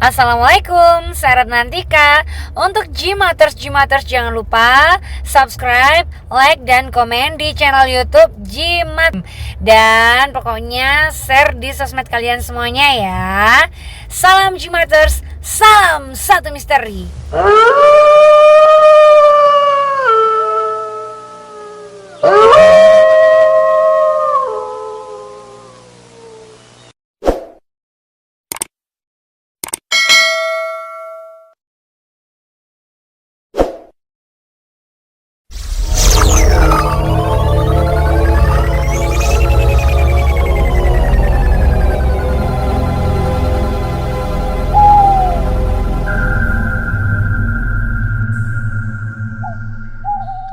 Assalamualaikum, saya Ratnantika. Untuk Gmaters jangan lupa subscribe, like, dan komen di channel YouTube Gmat. Dan pokoknya share di sosmed kalian semuanya ya. Salam Gmaters, salam satu misteri.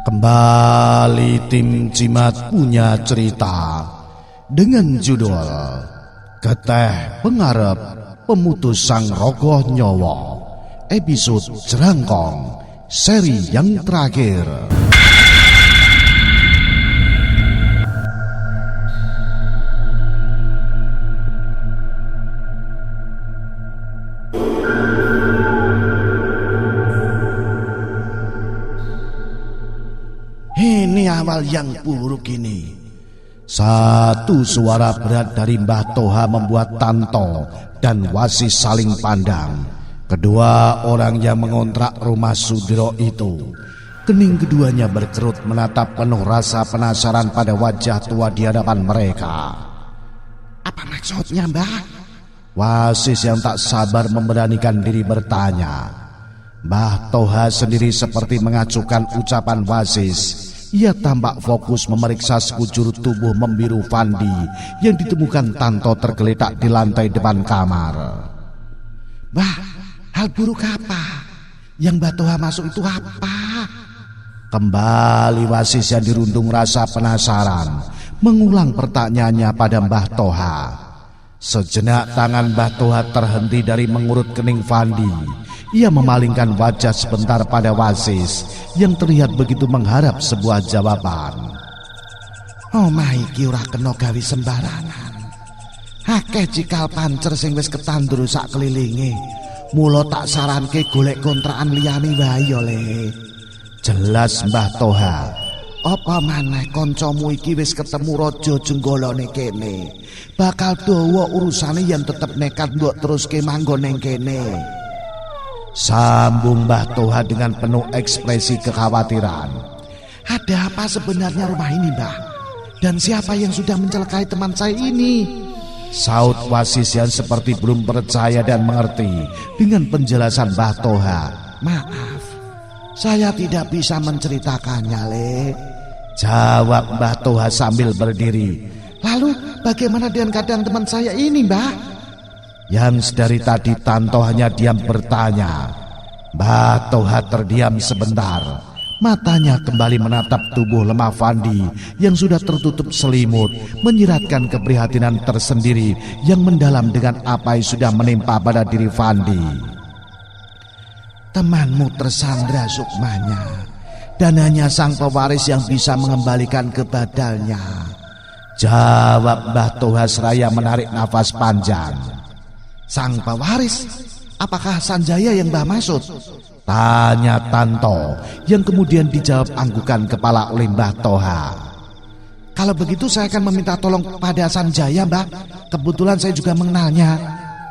Kembali tim Cimat punya cerita dengan judul Geteh Pengarep Pemutus Sang Rogoh Nyawa, episode Jerangkong, seri yang terakhir. Ini awal yang buruk ini. Satu suara berat dari Mbah Toha membuat Tanto dan Wasis saling pandang. Kedua orang yang mengontrak rumah Sudiro itu, kening keduanya berkerut menatap penuh rasa penasaran pada wajah tua di hadapan mereka. Apa maksudnya, Mbah? Wasis yang tak sabar memberanikan diri bertanya. Mbah Toha sendiri seperti mengacukan ucapan Wasis. Ia tampak fokus memeriksa sekujur tubuh membiru Fandi yang ditemukan Tanto tergeletak di lantai depan kamar. Mbah, hal buruk apa? Yang Mbah Toha masuk itu apa? Kembali Wasis yang dirundung rasa penasaran mengulang pertanyaannya pada Mbah Toha. Sejenak tangan Mbah Toha terhenti dari mengurut kening Fandi. Ia memalingkan wajah sebentar pada Wasis yang terlihat begitu mengharap sebuah jawaban. Oh iki ora kena gawe sembarangan. Akeh cikal pancer sing wis ketandur sak kelilinge. Mula tak saranke golek kontrakan liyane wae le. Jelas Mbah Toha. Apa maneh kancamu iki wis ketemu raja jenggolane kene. Bakal dawa urusane yen tetep nekat mbok teruske manggon ning kene. Sambung Mbah Toha dengan penuh ekspresi kekhawatiran. Ada apa sebenarnya rumah ini, Mbah? Dan siapa yang sudah mencelakai teman saya ini? Saut Wasis yang seperti belum percaya dan mengerti dengan penjelasan Mbah Toha. Maaf, saya tidak bisa menceritakannya, Le. Jawab Mbah Toha sambil berdiri. Lalu bagaimana dengan keadaan teman saya ini, Mbah? Yang dari tadi Tanto hanya diam bertanya. Mbah Toha terdiam sebentar. Matanya kembali menatap tubuh lemah Fandi yang sudah tertutup selimut, menyiratkan keprihatinan tersendiri yang mendalam dengan apa yang sudah menimpa pada diri Fandi. Temanmu tersandra sukmanya, dan hanya sang pewaris yang bisa mengembalikan kebadalnya. Jawab Mbah Toha seraya menarik nafas panjang. Sang pewaris, apakah Sanjaya yang Mbah maksud? Tanya Tanto yang kemudian dijawab anggukan kepala oleh Mbah Toha. Kalau begitu saya akan meminta tolong pada Sanjaya, Mbah. Kebetulan saya juga mengenalnya.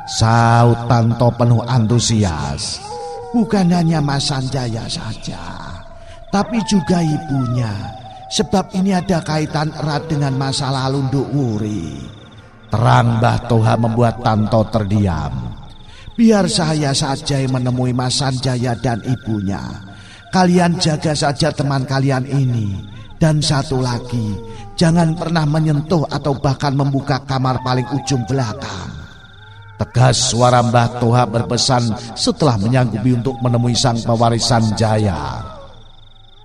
Saut Tanto penuh antusias. Bukan hanya Mas Sanjaya saja, tapi juga ibunya. Sebab ini ada kaitan erat dengan masa lalu Nduk Wuri. Terang Mbah Toha membuat Tanto terdiam. Biar saya saja yang menemui Mas Sanjaya dan ibunya. Kalian jaga saja teman kalian ini. Dan satu lagi, jangan pernah menyentuh atau bahkan membuka kamar paling ujung belakang. Tegas suara Mbah Toha berpesan setelah menyanggupi untuk menemui sang pewaris Sanjaya.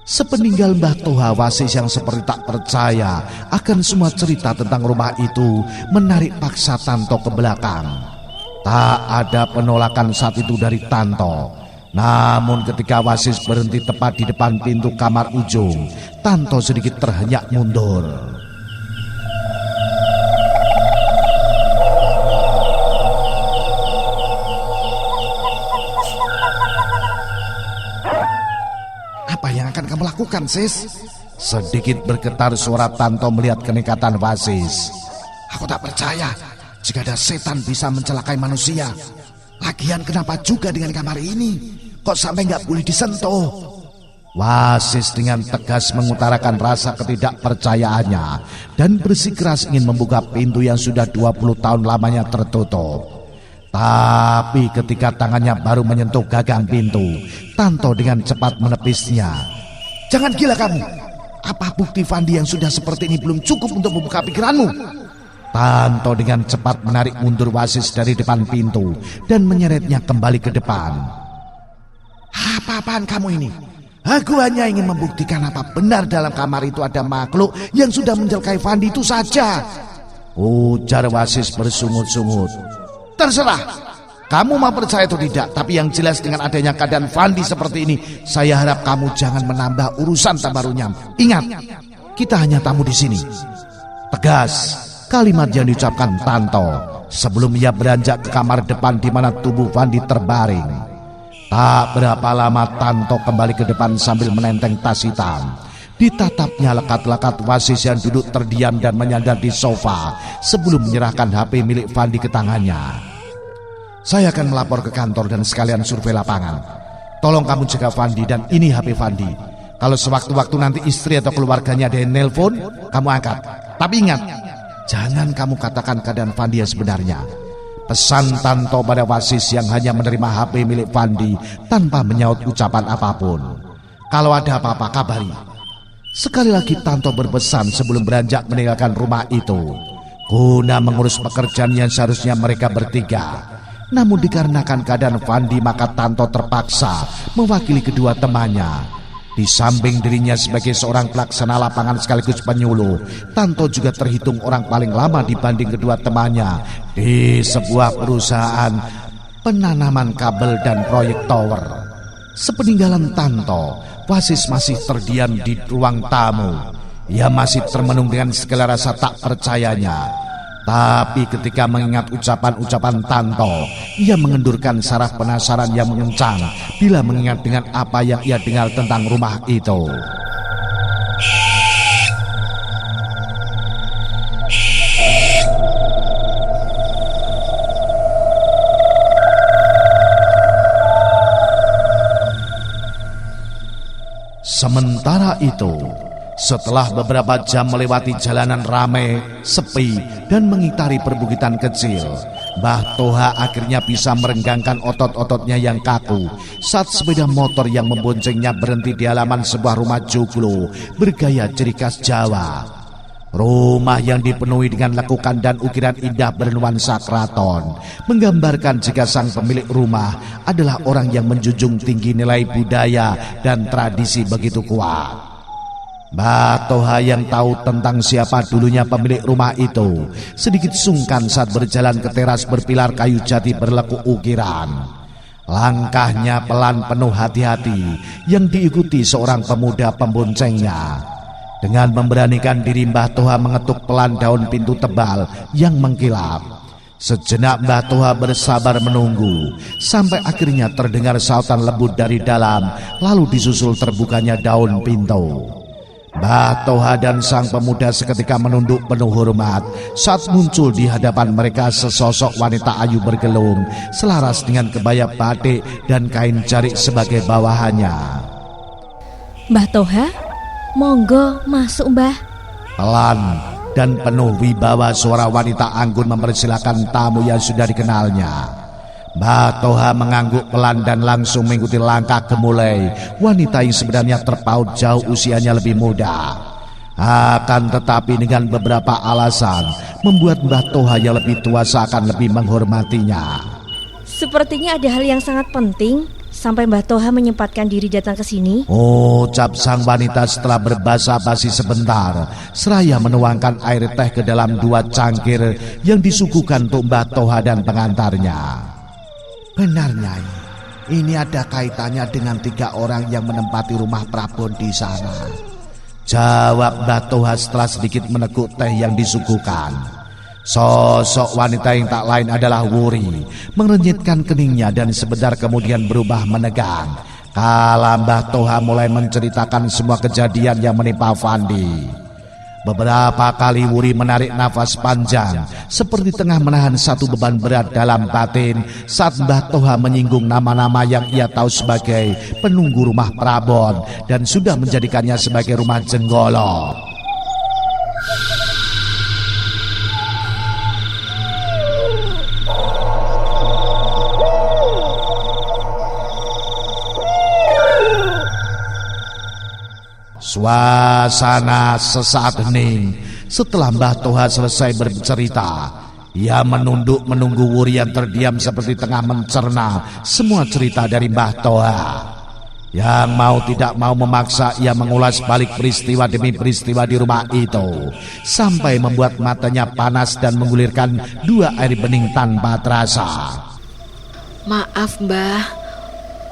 Sepeninggal Mbah Toha, Wasis yang seperti tak percaya akan semua cerita tentang rumah itu menarik paksa Tanto ke belakang. Tak ada penolakan saat itu dari Tanto. Namun ketika Wasis berhenti tepat di depan pintu kamar ujung, Tanto sedikit terhenyak mundur. kan, Sis? Sedikit bergetar suara Tanto melihat kenekatan Wasis. Aku tak percaya jika ada setan bisa mencelakai manusia. Lagian kenapa juga dengan kamar ini? Kok sampai nggak boleh disentuh? Wasis dengan tegas mengutarakan rasa ketidakpercayaannya dan bersikeras ingin membuka pintu yang sudah 20 tahun lamanya tertutup. Tapi ketika tangannya baru menyentuh gagang pintu, Tanto dengan cepat menepisnya. Jangan gila kamu. Apa bukti Fandi yang sudah seperti ini belum cukup untuk membuka pikiranmu? Tanto dengan cepat menarik mundur Wasis dari depan pintu dan menyeretnya kembali ke depan. Apa-apaan kamu ini? Aku hanya ingin membuktikan apa benar dalam kamar itu ada makhluk yang sudah mencelakai Fandi itu saja, ujar Wasis bersungut-sungut. Terserah. Kamu mau percaya atau tidak, tapi yang jelas dengan adanya keadaan Fandi seperti ini, saya harap kamu jangan menambah urusan tambah runyam. Ingat, kita hanya tamu di sini. Tegas kalimat yang diucapkan Tanto sebelum ia beranjak ke kamar depan di mana tubuh Fandi terbaring. Tak berapa lama Tanto kembali ke depan sambil menenteng tas hitam. Ditatapnya lekat-lekat Wasis yang duduk terdiam dan menyandar di sofa sebelum menyerahkan HP milik Fandi ke tangannya. Saya akan melapor ke kantor dan sekalian survei lapangan. Tolong kamu jaga Fandi dan ini HP Fandi. Kalau sewaktu-waktu nanti istri atau keluarganya ada yang nelpon, kamu angkat. Tapi ingat, jangan kamu katakan keadaan Fandi yang sebenarnya. Pesan Tanto pada Wasis yang hanya menerima HP milik Fandi tanpa menyaut ucapan apapun. Kalau ada apa-apa kabari. Sekali lagi Tanto berpesan sebelum beranjak meninggalkan rumah itu, guna mengurus pekerjaan yang seharusnya mereka bertiga. Namun dikarenakan keadaan Fandi maka Tanto terpaksa mewakili kedua temannya. Di samping dirinya sebagai seorang pelaksana lapangan sekaligus penyuluh, Tanto juga terhitung orang paling lama dibanding kedua temannya di sebuah perusahaan penanaman kabel dan proyek tower. Sepeninggalan Tanto, Wasis masih terdiam di ruang tamu. Ia masih termenung dengan segala rasa tak percayanya. Tapi ketika mengingat ucapan-ucapan Tanto, ia mengendurkan saraf penasaran yang mengencang bila mengingat dengan apa yang ia dengar tentang rumah itu. Sementara itu, setelah beberapa jam melewati jalanan ramai, sepi, dan mengitari perbukitan kecil, Mbah Toha akhirnya bisa merenggangkan otot-ototnya yang kaku saat sepeda motor yang memboncengnya berhenti di halaman sebuah rumah joglo bergaya ciri khas Jawa. Rumah yang dipenuhi dengan lekukan dan ukiran indah bernuansa keraton menggambarkan jika sang pemilik rumah adalah orang yang menjunjung tinggi nilai budaya dan tradisi begitu kuat. Mbah Toha yang tahu tentang siapa dulunya pemilik rumah itu sedikit sungkan saat berjalan ke teras berpilar kayu jati berlekuk ukiran. Langkahnya pelan penuh hati-hati yang diikuti seorang pemuda pemboncengnya. Dengan memberanikan diri Mbah Toha mengetuk pelan daun pintu tebal yang mengkilap. Sejenak Mbah Toha bersabar menunggu sampai akhirnya terdengar sautan lembut dari dalam, lalu disusul terbukanya daun pintu. Mbah Toha dan sang pemuda seketika menunduk penuh hormat saat muncul di hadapan mereka sesosok wanita ayu bergelung selaras dengan kebaya batik dan kain jarik sebagai bawahannya. Mbah Toha, monggo masuk Mbah. Pelan dan penuh wibawa suara wanita anggun mempersilakan tamu yang sudah dikenalnya. Mbah Toha mengangguk pelan dan langsung mengikuti langkah gemulai wanita yang sebenarnya terpaut jauh usianya lebih muda. Akan tetapi dengan beberapa alasan membuat Mbah Toha yang lebih tua seakan lebih menghormatinya. Sepertinya ada hal yang sangat penting sampai Mbah Toha menyempatkan diri datang ke sini. Ucap sang wanita setelah berbasa-basi sebentar, seraya menuangkan air teh ke dalam 2 cangkir yang disuguhkan untuk Mbah Toha dan pengantarnya. Benar Nyai, ini ada kaitannya dengan 3 orang yang menempati rumah Prabon di sana, jawab Mbah Toha setelah sedikit meneguk teh yang disuguhkan. Sosok wanita yang tak lain adalah Wuri, mengernyitkan keningnya dan sebentar kemudian berubah menegang. kala Mbah Toha mulai menceritakan semua kejadian yang menimpa Fandi. Beberapa kali Wuri menarik nafas panjang seperti tengah menahan satu beban berat dalam batin saat Mbah Toha menyinggung nama-nama yang ia tahu sebagai penunggu rumah Prabon dan sudah menjadikannya sebagai rumah Jenggolo. Suasana sesaat hening. Setelah Mbah Toha selesai bercerita, ia menunduk menunggu Wuri yang terdiam seperti tengah mencerna semua cerita dari Mbah Toha. Yang mau tidak mau memaksa ia mengulas balik peristiwa demi peristiwa di rumah itu, sampai membuat matanya panas dan menggulirkan dua air bening tanpa terasa. Maaf Mbah,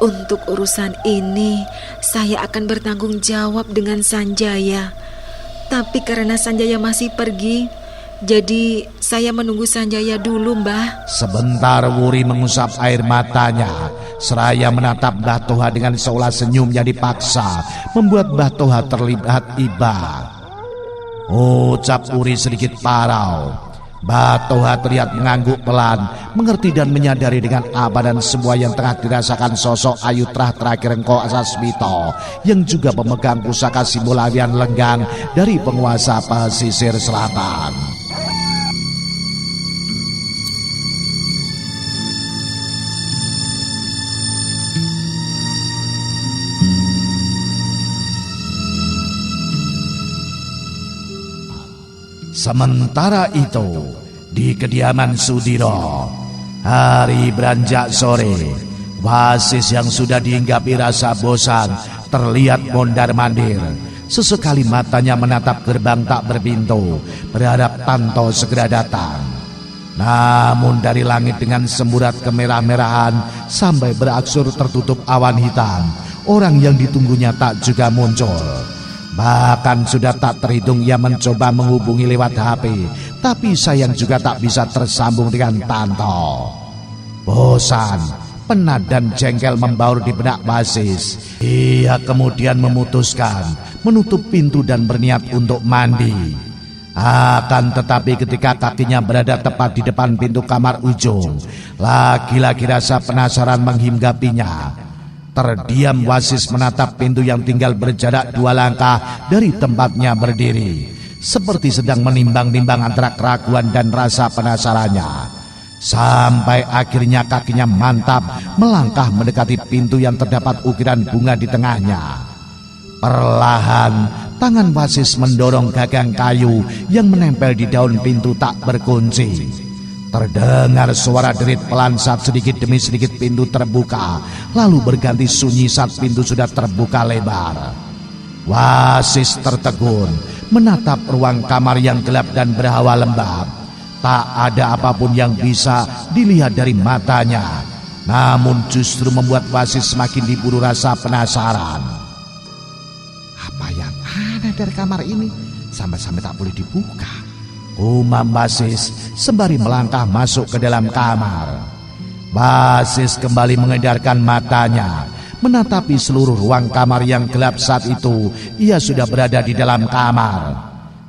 untuk urusan ini saya akan bertanggung jawab dengan Sanjaya. Tapi karena Sanjaya masih pergi, jadi saya menunggu Sanjaya dulu Mbah. Sebentar Wuri mengusap air matanya, seraya menatap Mbah Toha dengan seolah senyum yang dipaksa membuat Mbah Toha terlihat iba. Ucap Wuri sedikit parau. Mbah Toha terlihat mengangguk pelan, mengerti dan menyadari dengan apa dan semua yang tengah dirasakan sosok Ayu Trah terakhir Engko Sasmito, yang juga pemegang pusaka simbol awian lenggang dari penguasa pesisir selatan. Sementara itu, di kediaman Sudiro, hari beranjak sore, Wasis yang sudah dihinggapi rasa bosan terlihat mondar-mandir. Sesekali matanya menatap gerbang tak berpintu, berharap Tanto segera datang. Namun dari langit dengan semburat kemerah-merahan sampai beraksur tertutup awan hitam, orang yang ditunggunya tak juga muncul. Bahkan sudah tak terhitung ia mencoba menghubungi lewat HP, tapi sayang juga tak bisa tersambung dengan Tanto. Bosan, penat dan jengkel membaur di benak Wasis. Ia kemudian memutuskan menutup pintu dan berniat untuk mandi. Akan tetapi ketika kakinya berada tepat di depan pintu kamar ujung, lagi-lagi rasa penasaran menghinggapinya. Terdiam Wasis menatap pintu yang tinggal berjarak 2 langkah dari tempatnya berdiri, seperti sedang menimbang-nimbang antara keraguan dan rasa penasarannya. Sampai akhirnya kakinya mantap melangkah mendekati pintu yang terdapat ukiran bunga di tengahnya. Perlahan tangan Wasis mendorong gagang kayu yang menempel di daun pintu tak berkunci. Terdengar suara derit pelan saat sedikit demi sedikit pintu terbuka, lalu berganti sunyi saat pintu sudah terbuka lebar. Wasis tertegun, menatap ruang kamar yang gelap dan berhawa lembab. Tak ada apapun yang bisa dilihat dari matanya, namun justru membuat Wasis semakin diburu rasa penasaran. Apa yang ada dari kamar ini sampai-sampai tak boleh dibuka? Umam Wasis sembari melangkah masuk ke dalam kamar. Wasis kembali mengedarkan matanya, menatapi seluruh ruang kamar yang gelap. Saat itu ia sudah berada di dalam kamar,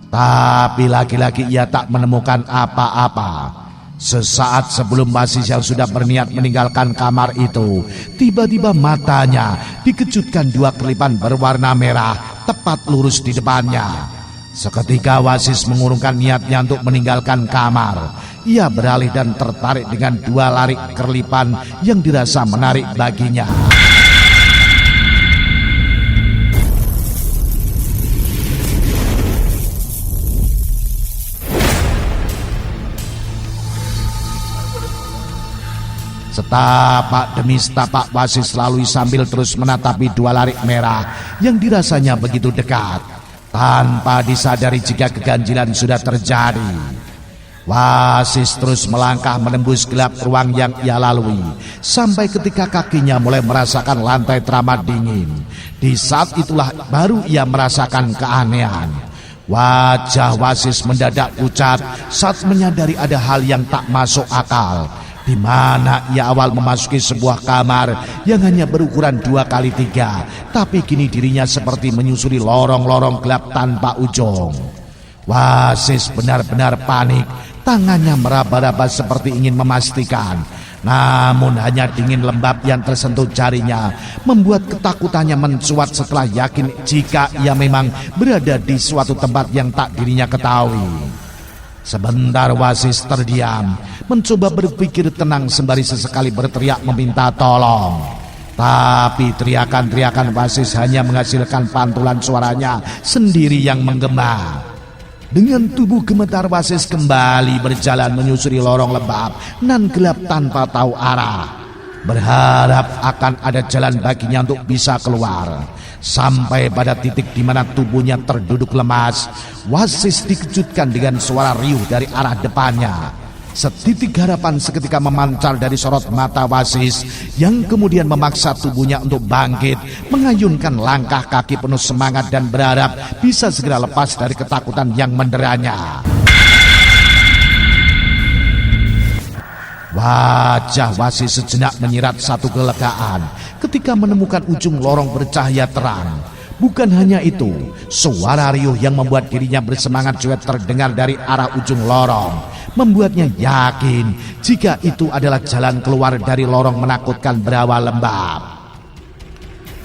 tapi lagi-lagi ia tak menemukan apa-apa. Sesaat sebelum Wasis yang sudah berniat meninggalkan kamar itu, tiba-tiba matanya dikejutkan 2 kelipan berwarna merah tepat lurus di depannya. Seketika Wasis mengurungkan niatnya untuk meninggalkan kamar. Ia beralih dan tertarik dengan 2 larik kerlipan yang dirasa menarik baginya. Setapak demi setapak Wasis lalui sambil terus menatapi 2 larik merah yang dirasanya begitu dekat, tanpa disadari jika keganjilan sudah terjadi. Wasis terus melangkah menembus gelap ruang yang ia lalui, sampai ketika kakinya mulai merasakan lantai teramat dingin. Di saat itulah baru ia merasakan keanehan. Wajah Wasis mendadak pucat saat menyadari ada hal yang tak masuk akal. di mana ia awal memasuki sebuah kamar yang hanya berukuran 2x3, tapi kini dirinya seperti menyusuri lorong-lorong gelap tanpa ujung. Wasis benar-benar panik, tangannya meraba-raba seperti ingin memastikan. Namun hanya dingin lembab yang tersentuh jarinya membuat ketakutannya mencuat setelah yakin jika ia memang berada di suatu tempat yang tak dirinya ketahui. Sebentar Wasis terdiam, mencoba berpikir tenang sembari sesekali berteriak meminta tolong. Tapi teriakan-teriakan Wasis hanya menghasilkan pantulan suaranya sendiri yang menggema. Dengan tubuh gemetar Wasis kembali berjalan menyusuri lorong lembab nan gelap tanpa tahu arah, berharap akan ada jalan baginya untuk bisa keluar. Sampai pada titik di mana tubuhnya terduduk lemas, Wasis dikejutkan dengan suara riuh dari arah depannya. Setitik harapan seketika memancar dari sorot mata Wasis yang kemudian memaksa tubuhnya untuk bangkit, mengayunkan langkah kaki penuh semangat dan berharap bisa segera lepas dari ketakutan yang menderanya. Wajah Wasis sejenak menyirat satu kelegaan ketika menemukan ujung lorong bercahaya terang. Bukan hanya itu, suara riuh yang membuat dirinya bersemangat juga terdengar dari arah ujung lorong, membuatnya yakin jika itu adalah jalan keluar dari lorong menakutkan berawa lembab.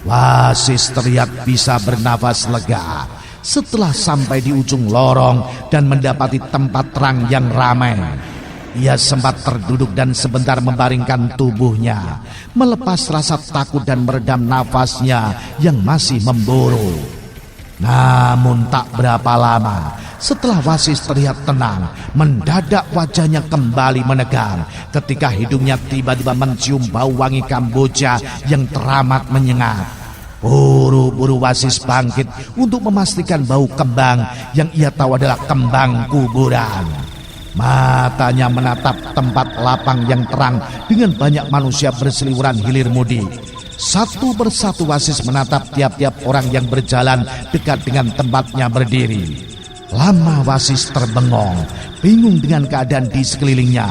Wasis terlihat bisa bernafas lega setelah sampai di ujung lorong dan mendapati tempat terang yang ramai. Ia sempat terduduk dan sebentar membaringkan tubuhnya, melepas rasa takut dan meredam nafasnya yang masih memburu. Namun tak berapa lama setelah Wasis terlihat tenang, mendadak wajahnya kembali menegang ketika hidungnya tiba-tiba mencium bau wangi Kamboja yang teramat menyengat. Buru-buru Wasis bangkit untuk memastikan bau kembang yang ia tahu adalah kembang kuburan. Matanya menatap tempat lapang yang terang dengan banyak manusia berseliweran hilir mudik. Satu persatu Wasis menatap tiap-tiap orang yang berjalan dekat dengan tempatnya berdiri. Lama Wasis terbengong, bingung dengan keadaan di sekelilingnya.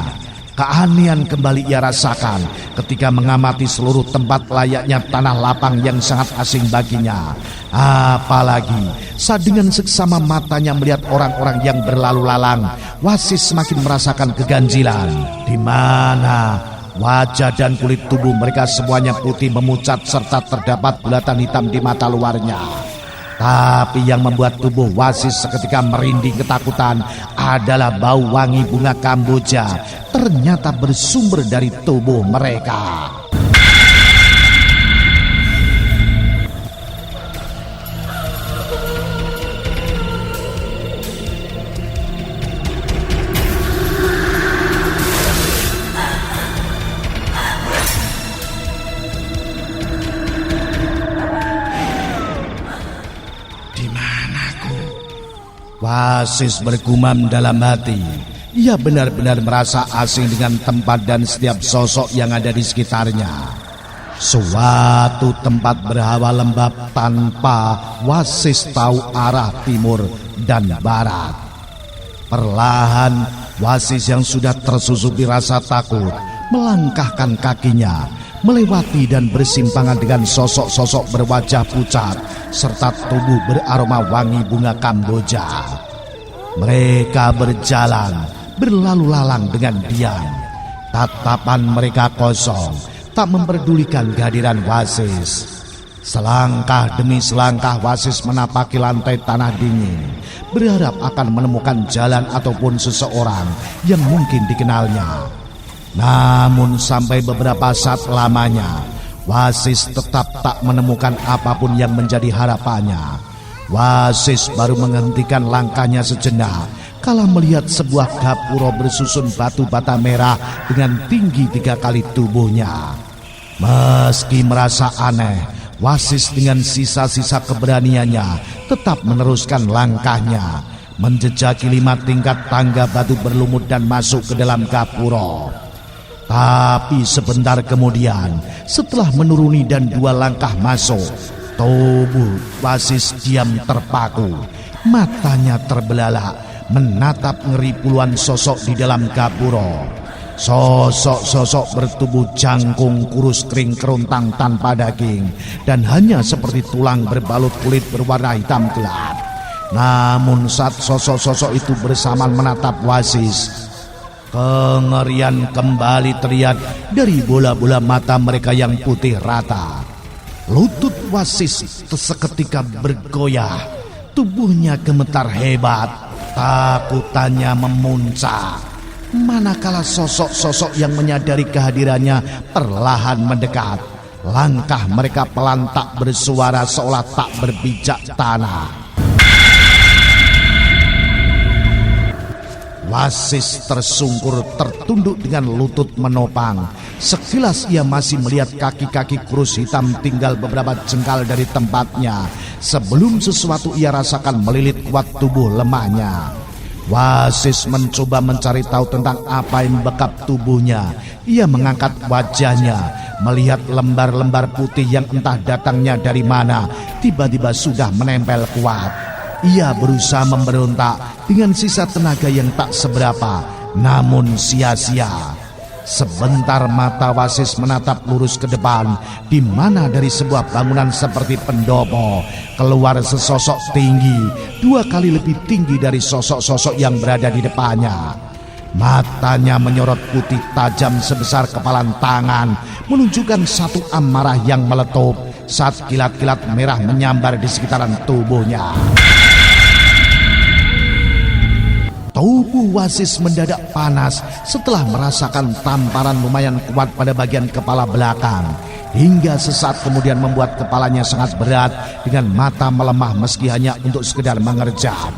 Keanehan kembali ia rasakan ketika mengamati seluruh tempat layaknya tanah lapang yang sangat asing baginya. Apalagi saat dengan seksama matanya melihat orang-orang yang berlalu lalang, Wasis semakin merasakan keganjilan. Di mana wajah dan kulit tubuh mereka semuanya putih memucat serta terdapat bulatan hitam di mata luarnya. Tapi yang membuat tubuh Wasis seketika merinding ketakutan adalah bau wangi bunga Kamboja ternyata bersumber dari tubuh mereka. Wasis bergumam dalam hati. Ia benar-benar merasa asing dengan tempat dan setiap sosok yang ada di sekitarnya. Suatu tempat berhawa lembab tanpa Wasis tahu arah timur dan barat. Perlahan Wasis yang sudah tersusupi rasa takut melangkahkan kakinya, melewati dan bersimpangan dengan sosok-sosok berwajah pucat serta tubuh beraroma wangi bunga Kamboja. Mereka berjalan berlalu lalang dengan diam. Tatapan mereka kosong, tak memperdulikan kehadiran Wasis. Selangkah demi selangkah Wasis menapaki lantai tanah dingin, berharap akan menemukan jalan ataupun seseorang yang mungkin dikenalnya. Namun sampai beberapa saat lamanya, Wasis tetap tak menemukan apapun yang menjadi harapannya. Wasis baru menghentikan langkahnya sejenak kala melihat sebuah gapura bersusun batu bata merah dengan tinggi 3 kali tubuhnya. Meski merasa aneh, Wasis dengan sisa-sisa keberaniannya tetap meneruskan langkahnya, menjejaki 5 tingkat tangga batu berlumut dan masuk ke dalam gapura. Tapi sebentar kemudian, setelah menuruni dan 2 langkah masuk, tubuh Wasis diam terpaku. Matanya terbelalak menatap ngeri puluhan sosok di dalam gapura. Sosok-sosok bertubuh jangkung, kurus, kering, kerontang, tanpa daging, dan hanya seperti tulang berbalut kulit berwarna hitam gelap. Namun saat sosok-sosok itu bersamaan menatap Wasis, kengerian kembali terlihat dari bola-bola mata mereka yang putih rata. Lutut Wasis seketika bergoyah, tubuhnya gemetar hebat, takutannya memuncak. Manakala sosok-sosok yang menyadari kehadirannya perlahan mendekat, langkah mereka pelan tak bersuara seolah tak berpijak tanah. Wasis tersungkur tertunduk dengan lutut menopang. Sekilas ia masih melihat kaki-kaki kurus hitam tinggal beberapa jengkal dari tempatnya sebelum sesuatu ia rasakan melilit kuat tubuh lemahnya. Wasis mencoba mencari tahu tentang apa yang membekap tubuhnya. Ia mengangkat wajahnya, melihat lembar-lembar putih yang entah datangnya dari mana tiba-tiba sudah menempel kuat. Ia berusaha memberontak dengan sisa tenaga yang tak seberapa, namun sia-sia. Sebentar mata Wasis menatap lurus ke depan, di mana dari sebuah bangunan seperti pendopo keluar sesosok tinggi, 2 kali lebih tinggi dari sosok-sosok yang berada di depannya. Matanya menyorot putih tajam sebesar kepalan tangan, menunjukkan satu amarah yang meletup saat kilat-kilat merah menyambar di sekitaran tubuhnya. Tubuh Wasis mendadak panas setelah merasakan tamparan lumayan kuat pada bagian kepala belakang, hingga sesaat kemudian membuat kepalanya sangat berat dengan mata melemah meski hanya untuk sekedar mengerjam.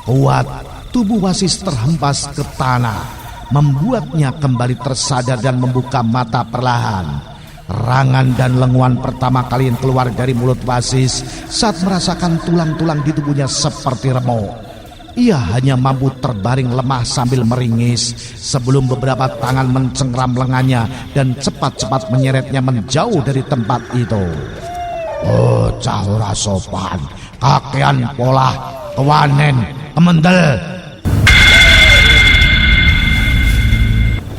Kuat, tubuh Wasis terhempas ke tanah, membuatnya kembali tersadar dan membuka mata perlahan. Rangan dan lenguan pertama kali yang keluar dari mulut Wasis saat merasakan tulang-tulang di tubuhnya seperti remuk. Ia hanya mampu terbaring lemah sambil meringis sebelum beberapa tangan mencengkram lengannya dan cepat-cepat menyeretnya menjauh dari tempat itu. Bocah ora sopan, kakean polah, kewanen, kemendel.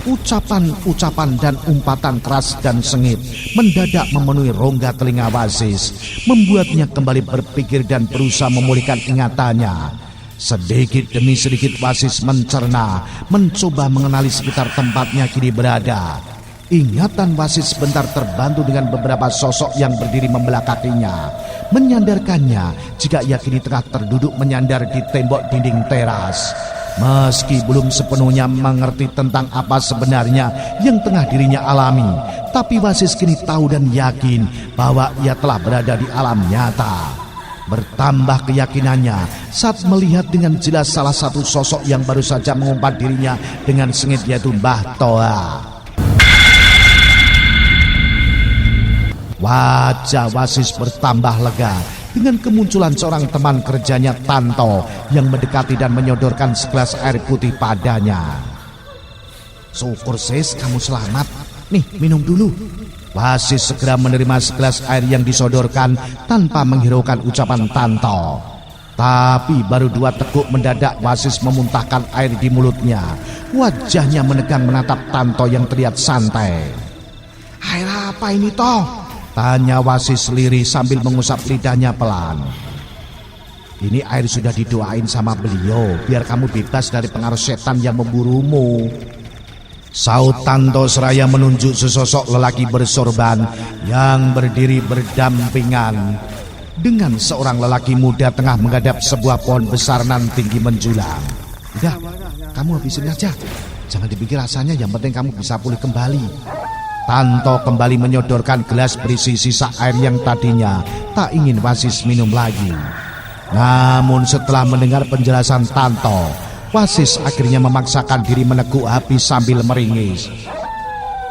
Ucapan-ucapan dan umpatan keras dan sengit mendadak memenuhi rongga telinga Wasis, membuatnya kembali berpikir dan berusaha memulihkan ingatannya. Sedikit demi sedikit Wasis mencerna, mencoba mengenali sekitar tempatnya kini berada. Ingatan Wasis sebentar terbantu dengan beberapa sosok yang berdiri membelah kakinya, menyandarkannya jika ia kini tengah terduduk menyandar di tembok dinding teras. Meski belum sepenuhnya mengerti tentang apa sebenarnya yang tengah dirinya alami, tapi Wasis kini tahu dan yakin bahwa ia telah berada di alam nyata. Bertambah keyakinannya saat melihat dengan jelas salah satu sosok yang baru saja mengumpat dirinya dengan sengit, yaitu Mbah Toha. Wajah Wasis bertambah lega dengan kemunculan seorang teman kerjanya, Tanto, yang mendekati dan menyodorkan segelas air putih padanya. Syukur sis, kamu selamat. Nih, minum dulu. Wasis segera menerima segelas air yang disodorkan tanpa menghiraukan ucapan Tanto. Tapi baru 2 teguk mendadak Wasis memuntahkan air di mulutnya. Wajahnya menegang menatap Tanto yang terlihat santai. Air apa ini toh? Tanya Wasis lirih sambil mengusap lidahnya pelan. Ini air sudah didoain sama beliau biar kamu bebas dari pengaruh setan yang memburumu. Saut Tanto seraya menunjuk sesosok lelaki bersorban yang berdiri berdampingan dengan seorang lelaki muda tengah menghadap sebuah pohon besar nan tinggi menjulang. Udah, kamu habisin aja. Jangan dipikir rasanya, yang penting kamu bisa pulih kembali. Tanto kembali menyodorkan gelas berisi sisa air yang tadinya tak ingin Wasis minum lagi. Namun setelah mendengar penjelasan Tanto, Wasis akhirnya memaksakan diri meneguk habis sambil meringis.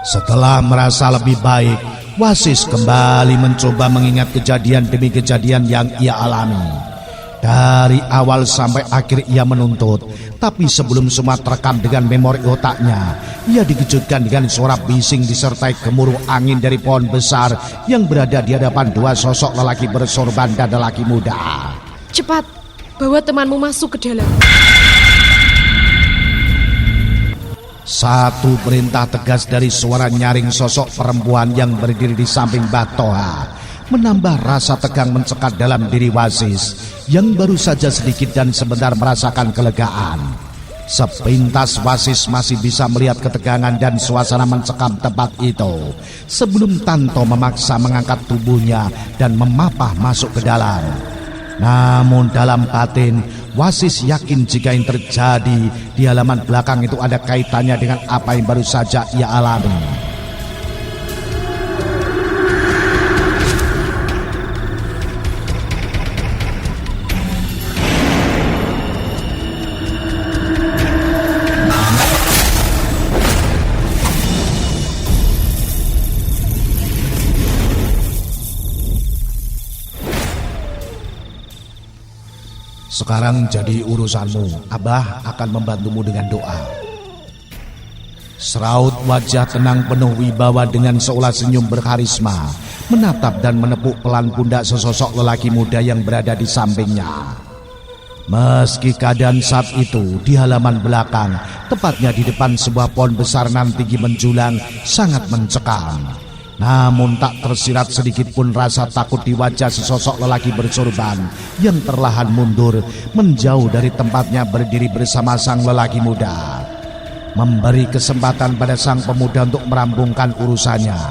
Setelah merasa lebih baik, Wasis kembali mencoba mengingat kejadian demi kejadian yang ia alami. Dari awal sampai akhir ia menuntut, tapi sebelum semua terekam dengan memori otaknya, ia dikejutkan dengan suara bising disertai gemuruh angin dari pohon besar yang berada di hadapan 2 sosok lelaki bersorban dan lelaki muda. Cepat, bawa temanmu masuk ke dalam. Satu perintah tegas dari suara nyaring sosok perempuan yang berdiri di samping Mbah Toha menambah rasa tegang mencekat dalam diri Wasis yang baru saja sedikit dan sebentar merasakan kelegaan. Sepintas Wasis masih bisa melihat ketegangan dan suasana mencekam tempat itu sebelum Tanto memaksa mengangkat tubuhnya dan memapah masuk ke dalam. Namun dalam batin Wasis yakin jika yang terjadi di halaman belakang itu ada kaitannya dengan apa yang baru saja ia alami. Sekarang jadi urusanmu, Abah akan membantumu dengan doa. Seraut wajah tenang penuh wibawa dengan seolah senyum berkarisma menatap dan menepuk pelan pundak sesosok lelaki muda yang berada di sampingnya. Meski keadaan saat itu di halaman belakang, tepatnya di depan sebuah pohon besar nan tinggi menjulang, sangat mencekam. Namun tak tersirat sedikit pun rasa takut di wajah sesosok lelaki bersorban yang perlahan mundur menjauh dari tempatnya berdiri bersama sang lelaki muda, memberi kesempatan pada sang pemuda untuk merampungkan urusannya.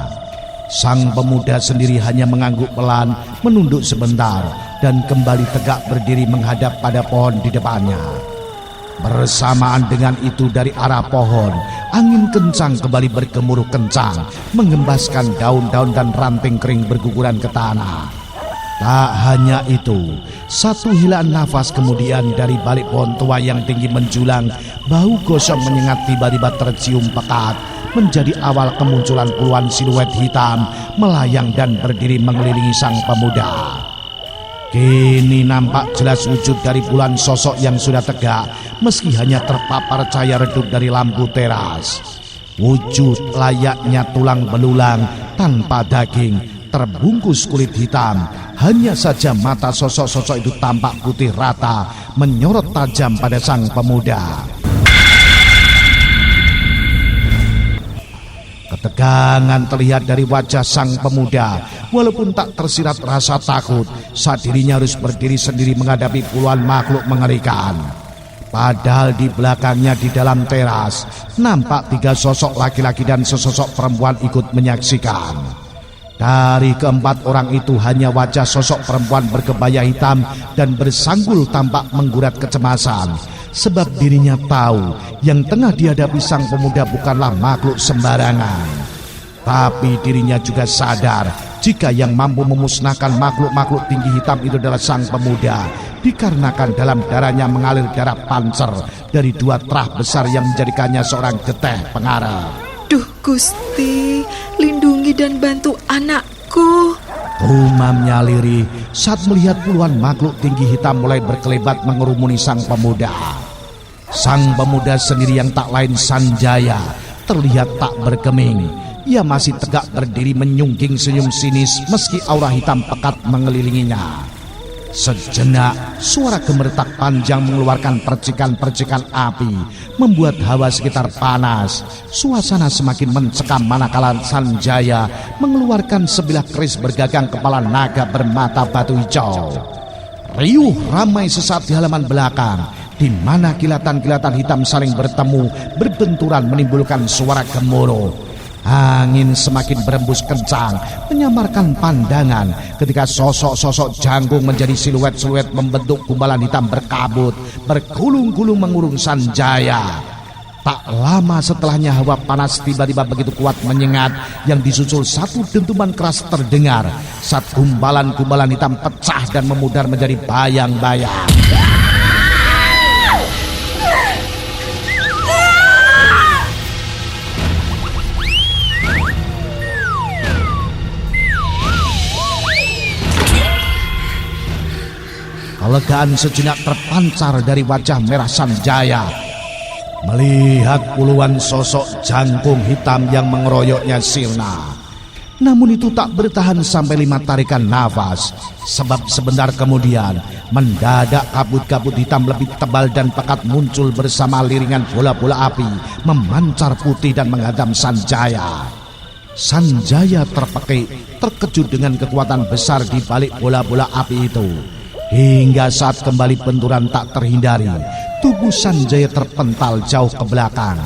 Sang pemuda sendiri hanya mengangguk pelan, menunduk sebentar dan kembali tegak berdiri menghadap pada pohon di depannya. Bersamaan dengan itu dari arah pohon, angin kencang kembali bergemuruh kencang, mengembaskan daun-daun dan ranting kering berguguran ke tanah. Tak hanya itu, satu helaan nafas kemudian dari balik pohon tua yang tinggi menjulang, bau gosong menyengat tiba-tiba tercium pekat, menjadi awal kemunculan puluhan siluet hitam melayang dan berdiri mengelilingi sang pemuda. Kini nampak jelas wujud dari puluhan sosok yang sudah tegak, meski hanya terpapar cahaya redup dari lampu teras. Wujud layaknya tulang belulang tanpa daging, terbungkus kulit hitam. Hanya saja mata sosok-sosok itu tampak putih rata, menyorot tajam pada sang pemuda. Ketegangan terlihat dari wajah sang pemuda, walaupun tak tersirat rasa takut saat dirinya harus berdiri sendiri menghadapi puluhan makhluk mengerikan. Padahal di belakangnya di dalam teras nampak 3 sosok laki-laki dan sesosok perempuan ikut menyaksikan. Dari keempat orang itu hanya wajah sosok perempuan berkebaya hitam dan bersanggul tampak menggurat kecemasan, sebab dirinya tahu yang tengah dihadapi sang pemuda bukanlah makhluk sembarangan. Tapi dirinya juga sadar jika yang mampu memusnahkan makhluk-makhluk tinggi hitam itu adalah sang pemuda, dikarenakan dalam darahnya mengalir darah pancer dari 2 terah besar yang menjadikannya seorang geteh pengarap. Duh Gusti, lindungi dan bantu anakku. Umamnya lirih saat melihat puluhan makhluk tinggi hitam mulai berkelebat mengerumuni sang pemuda. Sang pemuda sendiri yang tak lain Sanjaya terlihat tak bergeming. Ia masih tegak berdiri menyungging senyum sinis meski aura hitam pekat mengelilinginya. Sejenak suara gemeretak panjang mengeluarkan percikan-percikan api, membuat hawa sekitar panas. Suasana semakin mencekam manakala Sanjaya mengeluarkan sebilah keris bergagang kepala naga bermata batu hijau. Riuh ramai sesaat di halaman belakang, di mana kilatan-kilatan hitam saling bertemu, berbenturan menimbulkan suara gemuruh. Angin semakin berembus kencang, menyamarkan pandangan ketika sosok-sosok jangkung menjadi siluet-siluet membentuk gumpalan hitam berkabut, bergulung-gulung mengurung Sanjaya. Tak lama setelahnya hawa panas tiba-tiba begitu kuat menyengat yang disusul satu dentuman keras terdengar saat gumpalan-gumpalan hitam pecah dan memudar menjadi bayang-bayang. Kelegaan sejenak terpancar dari wajah merah Sanjaya melihat puluhan sosok jangkung hitam yang mengeroyoknya sirna. Namun itu tak bertahan sampai 5 tarikan nafas, sebab sebentar kemudian mendadak kabut-kabut hitam lebih tebal dan pekat muncul bersama liringan bola-bola api memancar putih dan menghadam Sanjaya. Sanjaya terpekik, terkejut dengan kekuatan besar di balik bola-bola api itu. Hingga saat kembali benturan tak terhindari, tubuh Sanjaya terpental jauh ke belakang.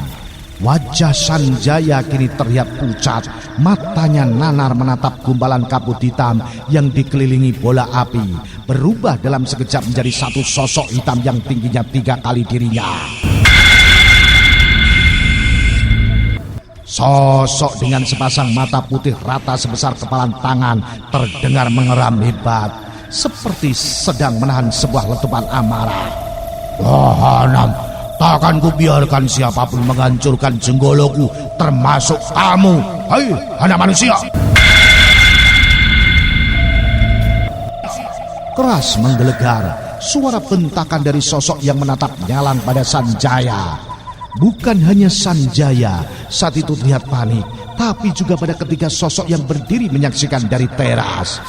Wajah Sanjaya kini terlihat pucat, matanya nanar menatap gumpalan kabut hitam yang dikelilingi bola api, berubah dalam sekejap menjadi satu sosok hitam yang tingginya 3 kali dirinya. Sosok dengan sepasang mata putih rata sebesar kepalan tangan terdengar mengeram hebat, seperti sedang menahan sebuah letupan amarah. Wahanam, takkan kubiarkan siapapun menghancurkan jenggoloku, termasuk kamu, hai anak manusia. Keras menggelegar, suara bentakan dari sosok yang menatap nyalang pada Sanjaya. Bukan hanya Sanjaya saat itu terlihat panik, tapi juga pada ketiga sosok yang berdiri menyaksikan dari teras.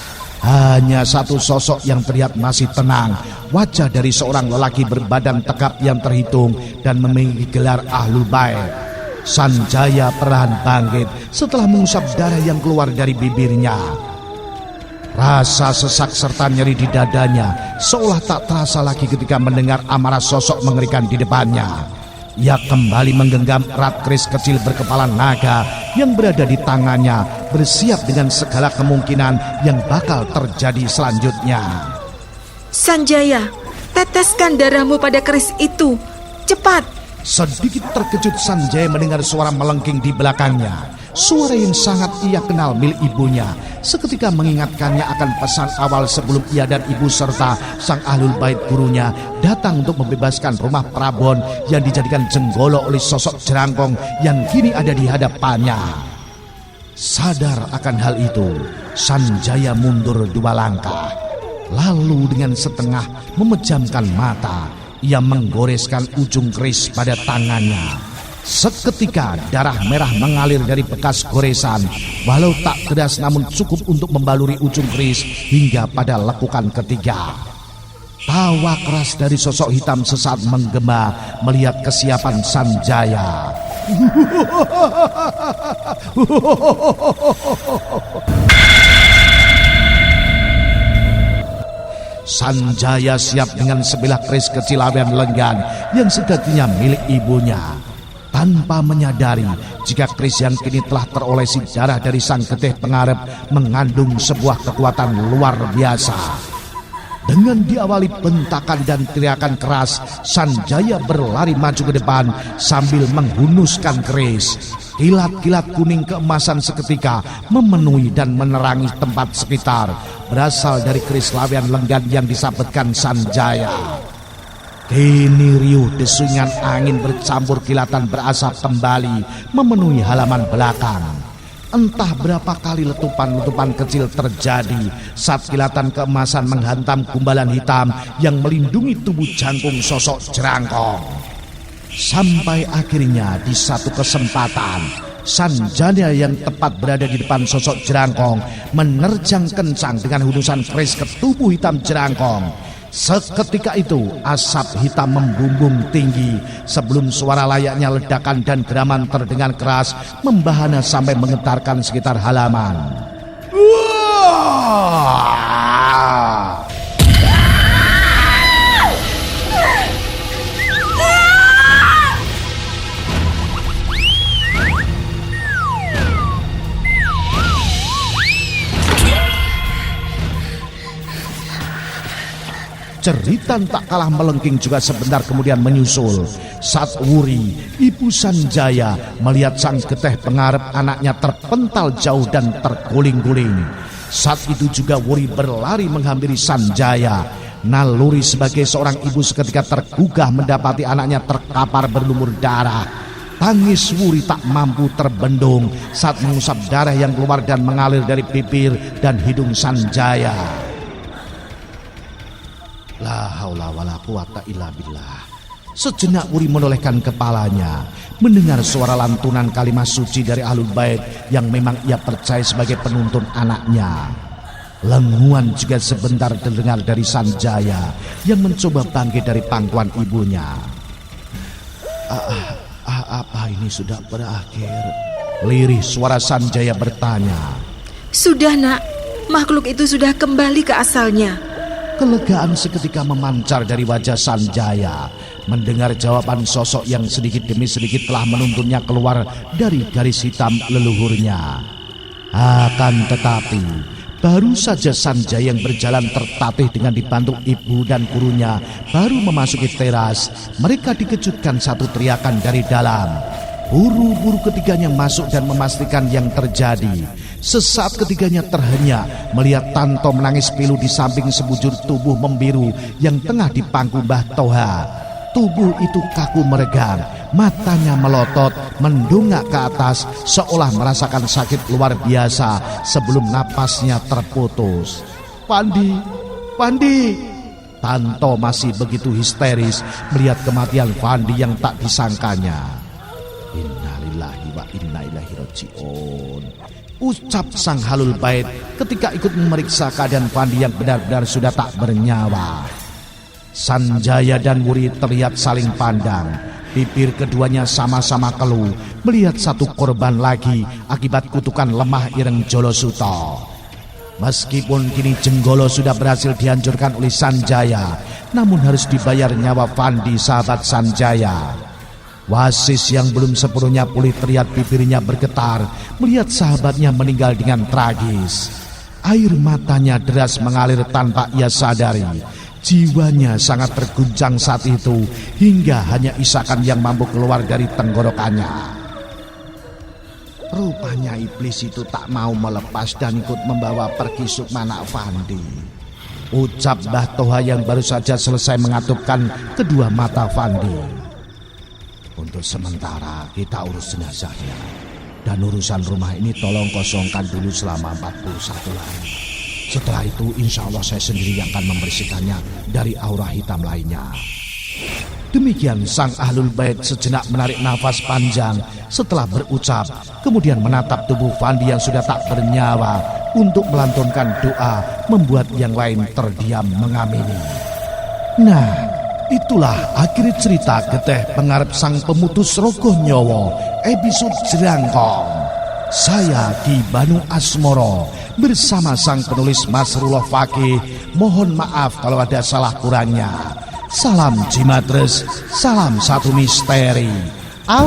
Hanya satu sosok yang terlihat masih tenang, wajah dari seorang lelaki berbadan tegap yang terhitung dan memiliki gelar Ahlul Bait. Sanjaya perlahan bangkit setelah mengusap darah yang keluar dari bibirnya. Rasa sesak serta nyeri di dadanya seolah tak terasa lagi ketika mendengar amarah sosok mengerikan di depannya. Ia kembali menggenggam erat keris kecil berkepala naga yang berada di tangannya, bersiap dengan segala kemungkinan yang bakal terjadi selanjutnya. Sanjaya, teteskan darahmu pada keris itu, cepat. Sedikit terkejut Sanjaya mendengar suara melengking di belakangnya. Suara yang sangat ia kenal milik ibunya. Seketika mengingatkannya akan pesan awal sebelum ia dan ibu serta sang Ahlul Bait gurunya datang untuk membebaskan rumah Prabon yang dijadikan jenggolo oleh sosok jerangkong yang kini ada di hadapannya. Sadar akan hal itu, Sanjaya mundur 2 langkah. Lalu dengan setengah memejamkan mata, ia menggoreskan ujung keris pada tangannya. Seketika darah merah mengalir dari bekas goresan, walau tak deras namun cukup untuk membaluri ujung keris hingga pada lekukan ketiga. Tawa keras dari sosok hitam sesaat menggema melihat kesiapan Sanjaya. Sanjaya siap dengan sebilah keris kecil awen lenggan yang sejatinya milik ibunya. Tanpa menyadari jika keris yang kini telah terolesi darah dari sang getih pengarep mengandung sebuah kekuatan luar biasa. Dengan diawali bentakan dan teriakan keras, Sanjaya berlari maju ke depan sambil menghunuskan keris. Kilat-kilat kuning keemasan seketika memenuhi dan menerangi tempat sekitar, berasal dari keris lawean lenggan yang disabetkan Sanjaya. Kini riuh desungan angin bercampur kilatan berasap kembali memenuhi halaman belakang. Entah berapa kali letupan-letupan kecil terjadi saat kilatan keemasan menghantam gumbalan hitam yang melindungi tubuh jangkung sosok jerangkong. Sampai akhirnya di satu kesempatan, Sanjaya yang tepat berada di depan sosok jerangkong menerjang kencang dengan hunusan keris ke tubuh hitam jerangkong. Seketika itu asap hitam membumbung tinggi sebelum suara layaknya ledakan dan geraman terdengar keras membahana sampai menggetarkan sekitar halaman. Jeritan tak kalah melengking juga sebentar kemudian menyusul. Saat Wuri, ibu Sanjaya, melihat sang getih pengarep anaknya terpental jauh dan terguling-guling. Saat itu juga Wuri berlari menghampiri Sanjaya. Naluri sebagai seorang ibu seketika tergugah mendapati anaknya terkapar berlumur darah. Tangis Wuri tak mampu terbendung saat mengusap darah yang keluar dan mengalir dari bibir dan hidung Sanjaya. La haula wala quwata illa billah. Sejenak Wuri menolehkan kepalanya, mendengar suara lantunan kalimat suci dari Ahlul Bait yang memang ia percaya sebagai penuntun anaknya. Lenguan juga sebentar terdengar dari Sanjaya yang mencoba bangkit dari pangkuan ibunya. Apa ini sudah berakhir? Lirih suara Sanjaya bertanya. Sudah nak, makhluk itu sudah kembali ke asalnya. Kelegaan seketika memancar dari wajah Sanjaya mendengar jawaban sosok yang sedikit demi sedikit telah menuntunnya keluar dari garis hitam leluhurnya. Akan tetapi baru saja Sanjaya yang berjalan tertatih dengan dibantu ibu dan gurunya baru memasuki teras, mereka dikejutkan satu teriakan dari dalam. Buru-buru ketiganya masuk dan memastikan yang terjadi. Sesaat ketiganya terhenyak melihat Tanto menangis pilu di samping sebujur tubuh membiru yang tengah dipangku Mbah Toha. Tubuh itu kaku meregang, matanya melotot, mendongak ke atas seolah merasakan sakit luar biasa sebelum napasnya terputus. Pandi, Pandi. Tanto masih begitu histeris melihat kematian Pandi yang tak disangkanya. Innalillahi wa inna ilaihi raji'un, ucap sang Ahlul Bait ketika ikut memeriksa keadaan Pandi yang benar-benar sudah tak bernyawa. Sanjaya dan Wuri terlihat saling pandang. Bibir keduanya sama-sama keluh melihat satu korban lagi akibat kutukan lemah Ireng Jolosuto. Meskipun kini Jenggolo sudah berhasil dihancurkan oleh Sanjaya, namun harus dibayar nyawa Pandi sahabat Sanjaya. Wasis yang belum sepenuhnya pulih terlihat bibirnya bergetar melihat sahabatnya meninggal dengan tragis. Air matanya deras mengalir tanpa ia sadari. Jiwanya sangat terguncang saat itu hingga hanya isakan yang mampu keluar dari tenggorokannya. Rupanya iblis itu tak mau melepas dan ikut membawa pergi Sukmana Pandi, ucap Mbah Toha yang baru saja selesai mengatupkan kedua mata Pandi. Untuk sementara kita urus jenazahnya, dan urusan rumah ini tolong kosongkan dulu selama 41 hari. Setelah itu insya Allah saya sendiri yang akan membersihkannya dari aura hitam lainnya. Demikian sang Ahlul Bait sejenak menarik nafas panjang setelah berucap, kemudian menatap tubuh Pandi yang sudah tak bernyawa untuk melantunkan doa membuat yang lain terdiam mengamini. Nah, itulah akhir cerita Geteh Pengarep Sang Pemutus Rogoh Nyowo episode Jerangkong. Saya Ki Banu Asmoro bersama sang penulis Masrullah Fakih. Mohon maaf kalau ada salah kurangnya. Salam Jimatres, salam satu misteri. Au.